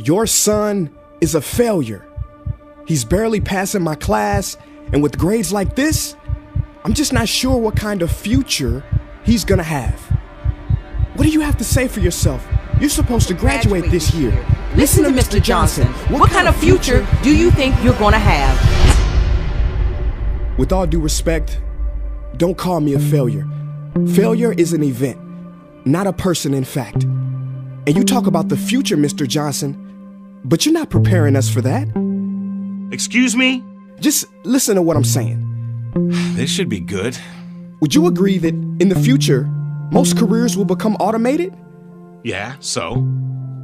Your son is a failure. He's barely passing my class, and with grades like this, I'm just not sure what kind of future he's gonna have. What do you have to say for yourself? You're supposed to graduate this year. Listen to Mr. Johnson. What kind of future do you think you're gonna have? With all due respect, don't call me a failure. Failure is an event, not a person, in fact. And you talk about the future, Mr. Johnson, but you're not preparing us for that. Excuse me? Just listen to what I'm saying. This should be good. Would you agree that in the future, most careers will become automated? Yeah, so?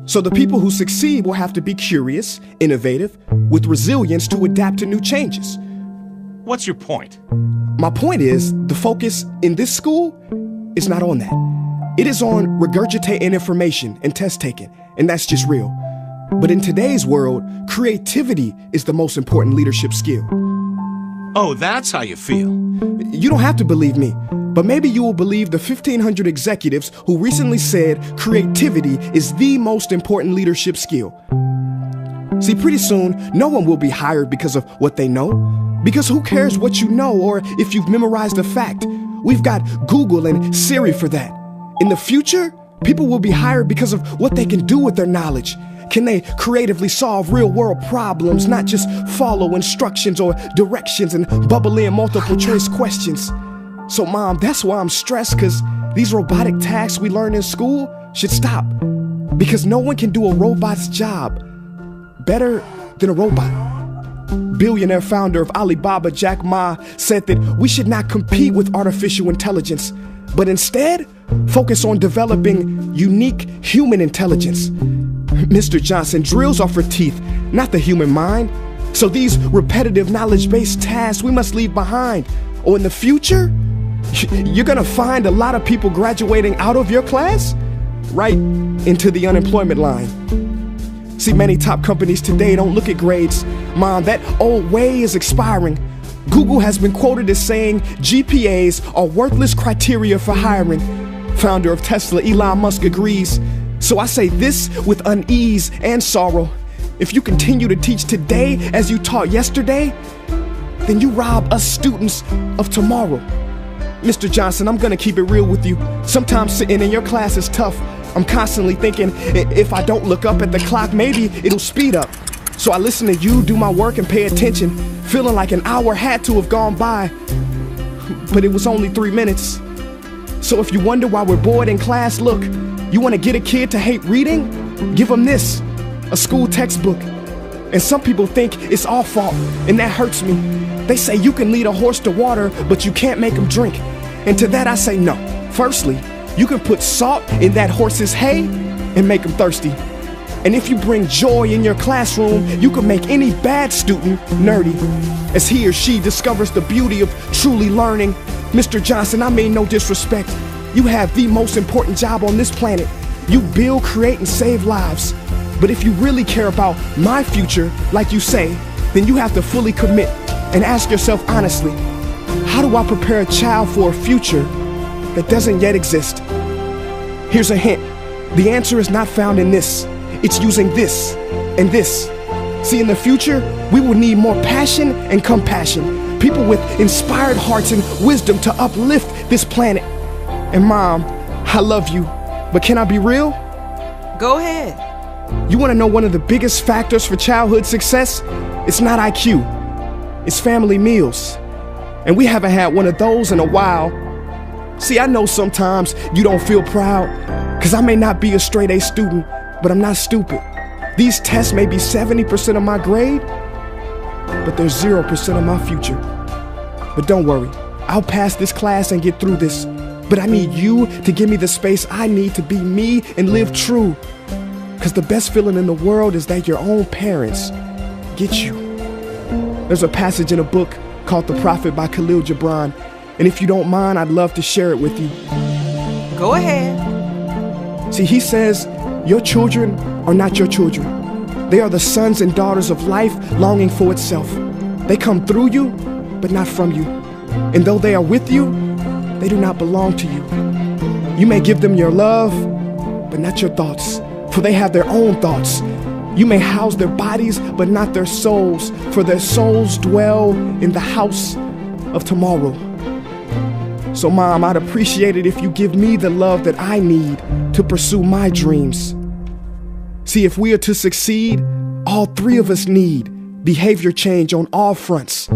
So the people who succeed will have to be curious, innovative, with resilience to adapt to new changes. What's your point? My point is, the focus in this school is not on that. It is on regurgitating information and test taking, and that's just real. But in today's world, creativity is the most important leadership skill. Oh, that's how you feel. You don't have to believe me, but maybe you will believe the 1,500 executives who recently said creativity is the most important leadership skill. See, pretty soon, no one will be hired because of what they know. Because who cares what you know or if you've memorized a fact? We've got Google and Siri for that. In the future, people will be hired because of what they can do with their knowledge. Can they creatively solve real-world problems, not just follow instructions or directions and bubble in multiple choice questions? So, Mom, that's why I'm stressed, because these robotic tasks we learn in school should stop. Because no one can do a robot's job better than a robot. Billionaire founder of Alibaba, Jack Ma, said that we should not compete with artificial intelligence, but instead focus on developing unique human intelligence. Mr. Johnson, drills are for teeth, not the human mind. So these repetitive knowledge-based tasks we must leave behind. Or in the future, you're gonna find a lot of people graduating out of your class right into the unemployment line. See, many top companies today don't look at grades. Mom, that old way is expiring. Google has been quoted as saying GPAs are worthless criteria for hiring. Founder of Tesla, Elon Musk, agrees. So I say this with unease and sorrow. If you continue to teach today as you taught yesterday, then you rob us students of tomorrow. Mr. Johnson, I'm gonna keep it real with you. Sometimes sitting in your class is tough. I'm constantly thinking, if I don't look up at the clock, maybe it'll speed up. So I listen to you do my work and pay attention, feeling like an hour had to have gone by, but it was only 3 minutes. So if you wonder why we're bored in class, look, you wanna get a kid to hate reading? Give them this, a school textbook. And some people think it's our fault, and that hurts me. They say you can lead a horse to water, but you can't make him drink. And to that I say no. Firstly, you can put salt in that horse's hay and make him thirsty. And if you bring joy in your classroom, you can make any bad student nerdy, as he or she discovers the beauty of truly learning. Mr. Johnson, I mean no disrespect. You have the most important job on this planet. You build, create, and save lives. But if you really care about my future, like you say, then you have to fully commit and ask yourself honestly, how do I prepare a child for a future that doesn't yet exist? Here's a hint. The answer is not found in this. It's using this and this. See, in the future, we will need more passion and compassion. People with inspired hearts and wisdom to uplift this planet. And Mom, I love you, but can I be real? Go ahead. You want to know one of the biggest factors for childhood success? It's not IQ. It's family meals. And we haven't had one of those in a while. See, I know sometimes you don't feel proud, because I may not be a straight A student, but I'm not stupid. These tests may be 70% of my grade, but they're 0% of my future. But don't worry, I'll pass this class and get through this. But I need you to give me the space I need to be me and live true. Because the best feeling in the world is that your own parents get you. There's a passage in a book called The Prophet by Khalil Gibran, and if you don't mind, I'd love to share it with you. Go ahead. See, he says, your children are not your children. They are the sons and daughters of life longing for itself. They come through you, but not from you. And though they are with you, they do not belong to you. You may give them your love, but not your thoughts, for they have their own thoughts. You may house their bodies, but not their souls, for their souls dwell in the house of tomorrow. So, Mom, I'd appreciate it if you give me the love that I need to pursue my dreams. See, if we are to succeed, all three of us need behavior change on all fronts.